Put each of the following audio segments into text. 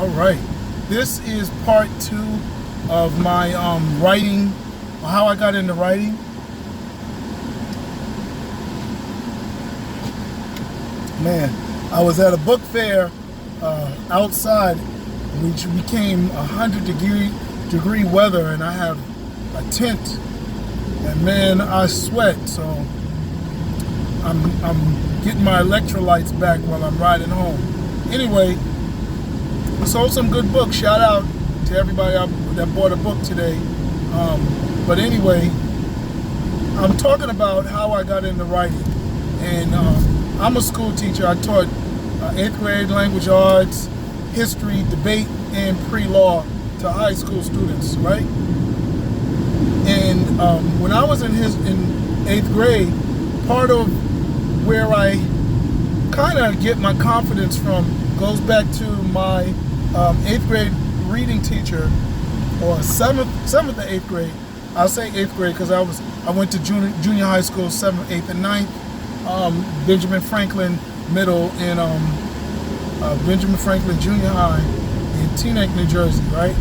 All right. This is part 2 of my writing, how I got into writing. Man, I was at a book fair outside, which became 100-degree weather, and I have a tent, and man, I sweat. So I'm getting my electrolytes back while I'm riding home. Anyway, I sold some good books. Shout out to everybody that bought a book today. But anyway, I'm talking about how I got into writing. And I'm a school teacher. I taught 8th grade language arts, history, debate, and pre-law to high school students, right? And when I was in 8th grade, part of where I kind of get my confidence from goes back to my 8th grade reading teacher, or 7th to 8th grade. I'll say 8th grade because I went to junior high school, 7th, 8th, and 9th. Benjamin Franklin Middle and Benjamin Franklin Junior High in Teaneck, New Jersey, right?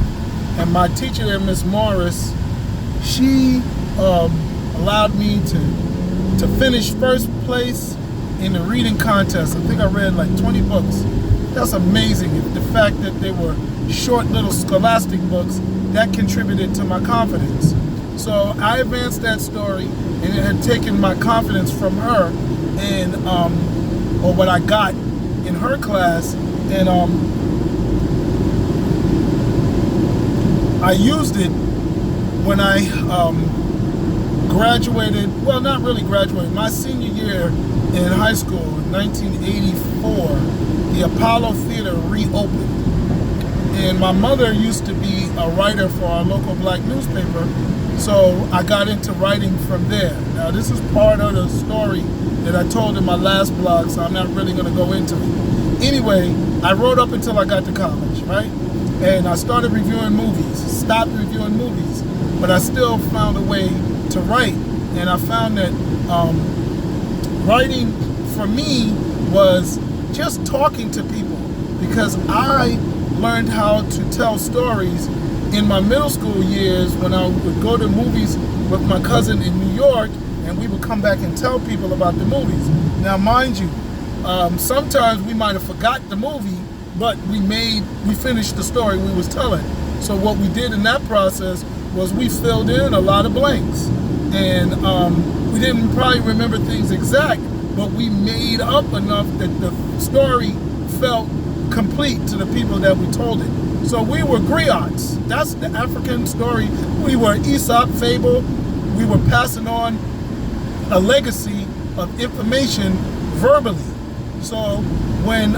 And my teacher there, Miss Morris, she allowed me to finish first place in the reading contest. I think I read like 20 books. That's amazing. The fact that they were short little scholastic books, that contributed to my confidence. So I advanced that story, and it had taken my confidence from her, and or what I got in her class, and I used it when I graduated. Well, not really graduated. My senior year in high school, in 1984, the Apollo Theater reopened. And my mother used to be a writer for our local black newspaper, so I got into writing from there. Now, this is part of the story that I told in my last blog, so I'm not really going to go into it. Anyway, I wrote up until I got to college, right? And I started reviewing movies, stopped reviewing movies, but I still found a way to write. And I found that writing for me was just talking to people, because I learned how to tell stories in my middle school years when I would go to movies with my cousin in New York, and we would come back and tell people about the movies. Now, mind you, sometimes we might have forgot the movie, but we finished the story we was telling. So what we did in that process was we filled in a lot of blanks, and we didn't probably remember things exact, but we made up enough that the story felt complete to the people that we told it. So we were griots. That's the African story. We were Aesop fable. We were passing on a legacy of information verbally. So when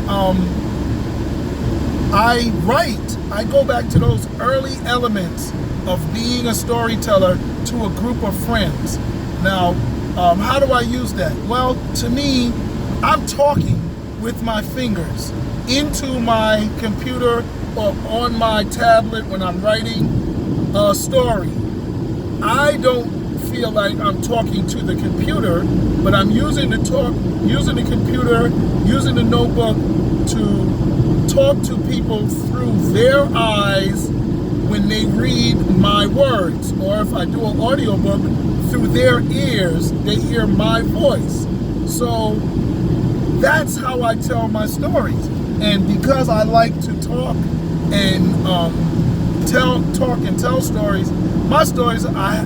I write, I go back to those early elements of being a storyteller to a group of friends. Now, how do I use that? Well, to me, I'm talking with my fingers into my computer or on my tablet when I'm writing a story. I don't feel like I'm talking to the computer, but I'm using the computer, using the notebook to talk to people through their eyes when they read my words, or if I do an audiobook, through their ears, they hear my voice. So that's how I tell my stories. And because I like to talk and tell stories, my stories, I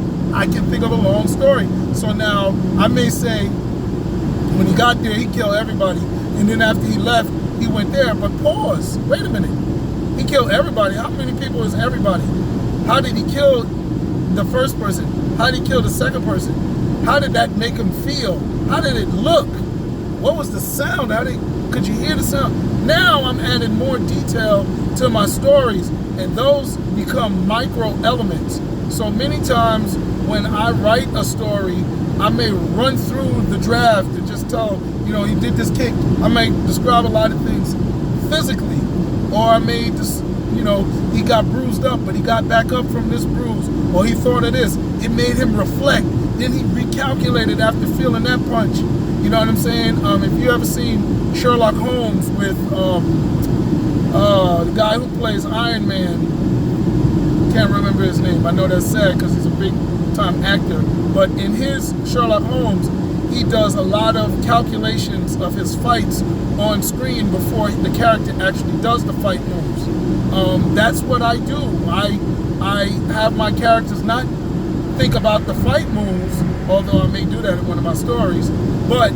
can think of a long story. So now I may say, when he got there, he killed everybody, and then after he left, he went there. But pause, wait a minute. He killed everybody. How many people is everybody? How did he kill the first person? How did he kill the second person? How did that make him feel? How did it look? What was the sound? Could you hear the sound? Now I'm adding more detail to my stories, and those become micro elements. So many times when I write a story, I may run through the draft and just tell, he did this kick. I may describe a lot of things physically, or I may just, he got bruised up, but he got back up from this bruise, or he thought of this. It made him reflect. Then he recalculated after feeling that punch. You know what I'm saying? If you ever seen Sherlock Holmes with The guy who plays Iron Man, can't remember his name. I know that's sad because he's a big time actor. But in his Sherlock Holmes, he does a lot of calculations of his fights on screen before the character actually does the fight moves. That's what I do. I have my characters not think about the fight moves, although I may do that in one of my stories, but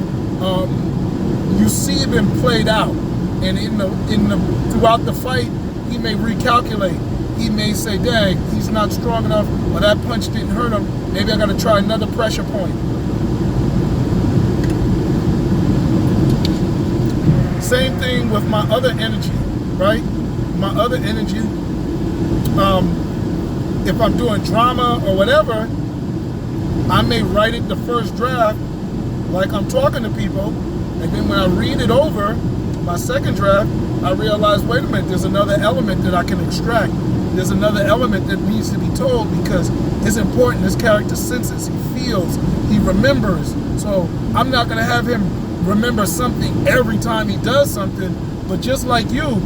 you see them played out, and throughout the fight, he may recalculate. He may say, dang, he's not strong enough, or that punch didn't hurt him, maybe I gotta try another pressure point. Same thing with my other energy, right? My other energy, if I'm doing drama or whatever, I may write it the first draft like I'm talking to people, and then when I read it over, my second draft, I realize, wait a minute, there's another element that I can extract. There's another element that needs to be told because it's important. This character senses, he feels, he remembers. So I'm not gonna have him remember something every time he does something, but just like you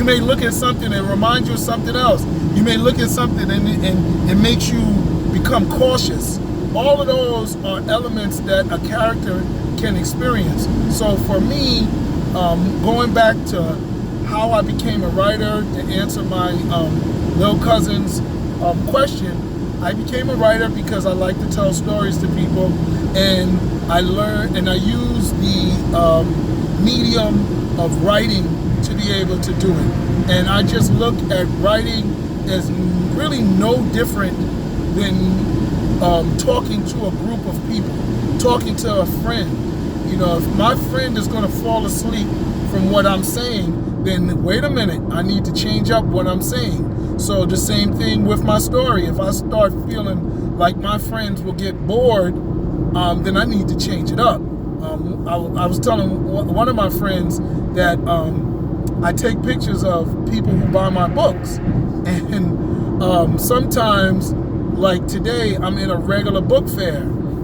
may look at something and remind you of something else. You may look at something and it makes you become cautious. All of those are elements that a character can experience. So for me, going back to how I became a writer, to answer my little cousin's question, I became a writer because I like to tell stories to people, and I learned and I use the medium of writing to be able to do it. And I just look at writing as really no different than talking to a group of people, talking to a friend. You know, if my friend is going to fall asleep from what I'm saying, then wait a minute, I need to change up what I'm saying. So the same thing with my story. If I start feeling like my friends will get bored, then I need to change it up. I was telling one of my friends that I take pictures of people who buy my books, and sometimes, like today, I'm in a regular book fair,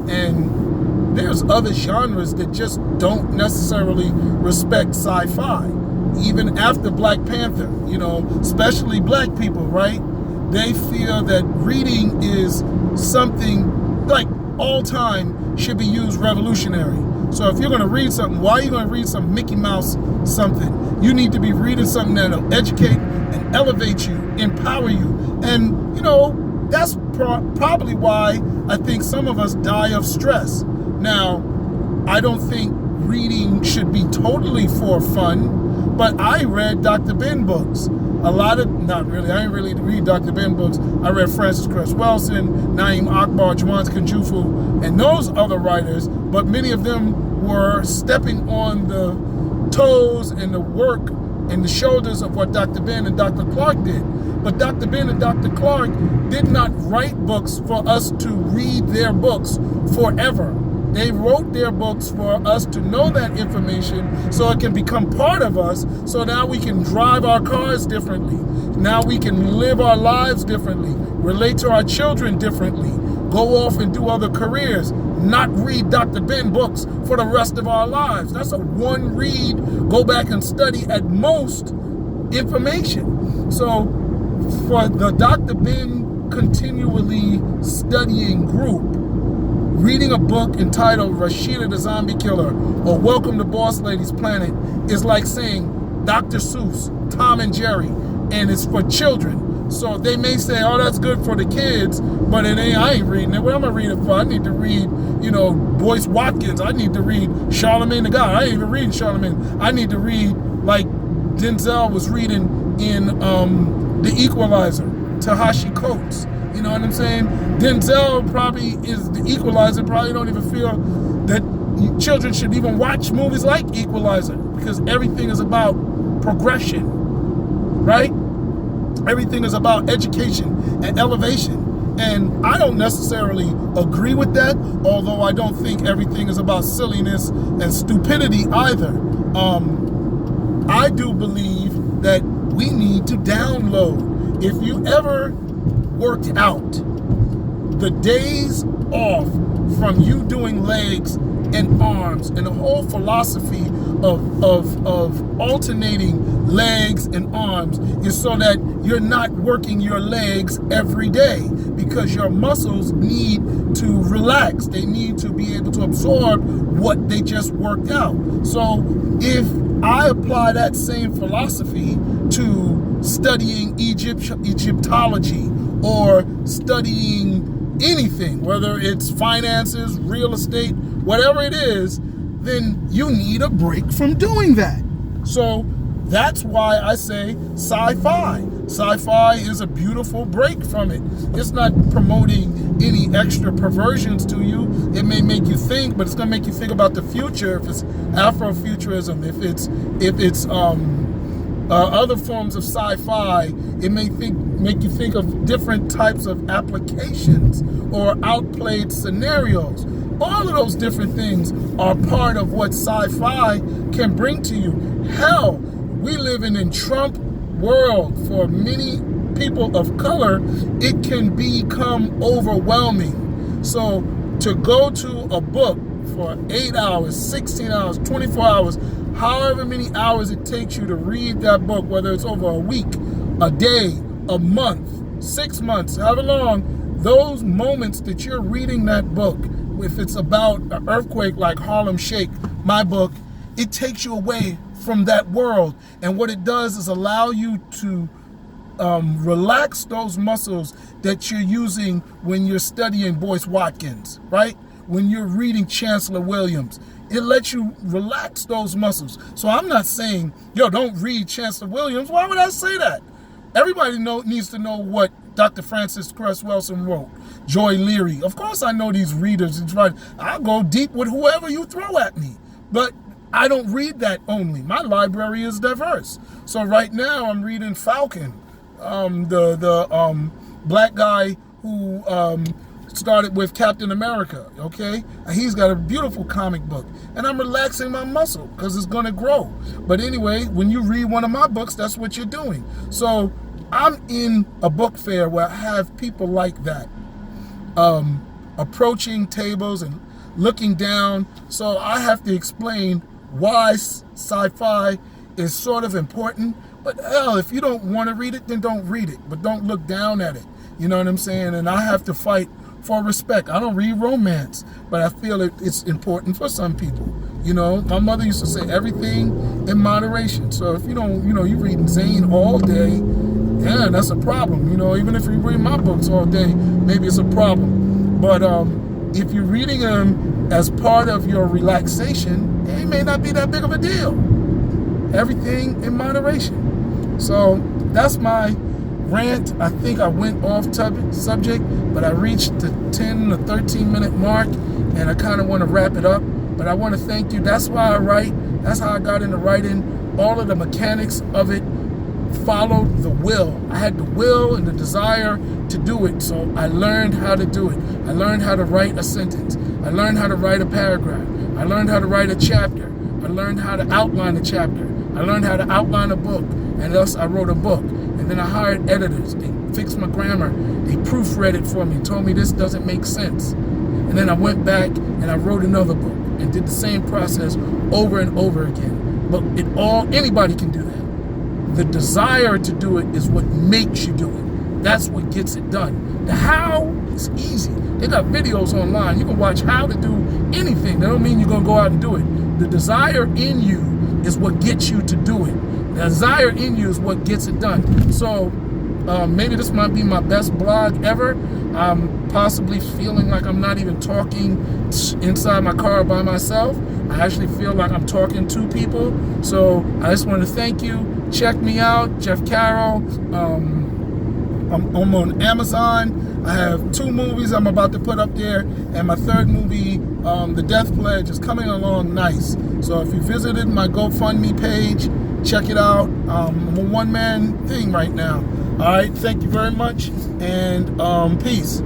and there's other genres that just don't necessarily respect sci-fi. Even after Black Panther, you know, especially black people, right? They feel that reading is something like all time should be used revolutionary. So if you're going to read something, why are you going to read some Mickey Mouse something? You need to be reading something that'll educate and elevate you, empower you. And, you know, that's probably why I think some of us die of stress. Now, I don't think reading should be totally for fun, but I read Dr. Ben books. Not really, I didn't really read Dr. Ben books. I read Francis Cress Welsing, Naeem Akbar, Juan Kanjufu, and those other writers, but many of them were stepping on the toes and the work and the shoulders of what Dr. Ben and Dr. Clark did. But Dr. Ben and Dr. Clark did not write books for us to read their books forever. They wrote their books for us to know that information so it can become part of us, so now we can drive our cars differently. Now we can live our lives differently, relate to our children differently, go off and do other careers, not read Dr. Ben books for the rest of our lives. That's a one read, go back and study at most information. So for the Dr. Ben continually studying group, reading a book entitled Rashida the Zombie Killer or Welcome to Boss Lady's Planet is like saying Dr. Seuss, Tom and Jerry, and it's for children. So they may say, oh, that's good for the kids, but it ain't, I ain't reading it. What am I reading for? I need to read, you know, Boyce Watkins. I need to read Charlemagne the God. I ain't even reading Charlemagne. I need to read like Denzel was reading in The Equalizer, Ta-Nehisi Coates. You know what I'm saying? Denzel probably is the Equalizer, probably don't even feel that children should even watch movies like Equalizer because everything is about progression, right? Everything is about education and elevation. And I don't necessarily agree with that, although I don't think everything is about silliness and stupidity either. I do believe that we need to download. If you ever worked out, the days off from you doing legs and arms and the whole philosophy of alternating legs and arms is so that you're not working your legs every day, because your muscles need to relax. They need to be able to absorb what they just worked out. So if I apply that same philosophy to studying Egyptology or studying anything, whether it's finances, real estate, whatever it is, then you need a break from doing that. So that's why I say sci-fi. Sci-fi is a beautiful break from it. It's not promoting any extra perversions to you. It may make you think, but it's going to make you think about the future. If it's Afrofuturism, if it's other forms of sci-fi, it may make you think of different types of applications or outplayed scenarios. All of those different things are part of what sci-fi can bring to you. Hell, we live in Trump world. For many people of color, it can become overwhelming. So to go to a book for 8 hours, 16 hours, 24 hours, however many hours it takes you to read that book, whether it's over a week, a day, a month, 6 months, however long, those moments that you're reading that book, if it's about an earthquake like Harlem Shake, my book, it takes you away from that world. And what it does is allow you to relax those muscles that you're using when you're studying Boyce Watkins, right? When you're reading Chancellor Williams, it lets you relax those muscles. So I'm not saying, yo, don't read Chancellor Williams. Why would I say that? Everybody needs to know what Dr. Frances Cress Welsing wrote. Joy Leary. Of course I know these readers. I'll go deep with whoever you throw at me. But I don't read that only. My library is diverse. So right now I'm reading Falcon, the black guy who started with Captain America, okay? And he's got a beautiful comic book. And I'm relaxing my muscle because it's going to grow. But anyway, when you read one of my books, that's what you're doing. So I'm in a book fair where I have people like that approaching tables and looking down. So I have to explain why sci-fi is sort of important. But hell, if you don't want to read it, then don't read it. But don't look down at it. You know what I'm saying? And I have to fight for respect. I don't read romance, but I feel it's important for some people. You know, my mother used to say everything in moderation. So if you don't, you reading Zane all day, yeah, that's a problem. You know, even if you read my books all day, maybe it's a problem. But if you're reading them as part of your relaxation, it may not be that big of a deal. Everything in moderation. So that's my rant. I think I went off subject, but I reached the 10 to 13 minute mark, and I kind of want to wrap it up. But I want to thank you. That's why I write. That's how I got into writing. All of the mechanics of it followed the will. I had the will and the desire to do it, so I learned how to do it. I learned how to write a sentence. I learned how to write a paragraph. I learned how to write a chapter. I learned how to outline a chapter. I learned how to outline a book, and thus I wrote a book. And then I hired editors. They fixed my grammar. They proofread it for me, told me this doesn't make sense. And then I went back and I wrote another book and did the same process over and over again. But anybody can do that. The desire to do it is what makes you do it. That's what gets it done. The how is easy. They got videos online. You can watch how to do anything. That don't mean you're going to go out and do it. The desire in you is what gets you to do it. The desire in you is what gets it done. So maybe this might be my best blog ever. I'm possibly feeling like I'm not even talking inside my car by myself. I actually feel like I'm talking to people. So I just want to thank you. Check me out, Jeff Carroll. I'm on Amazon. I have 2 movies I'm about to put up there, and my 3rd movie, The Death Pledge, is coming along nice. So if you visited my GoFundMe page, check it out. I'm a one-man thing right now. All right, thank you very much, and peace.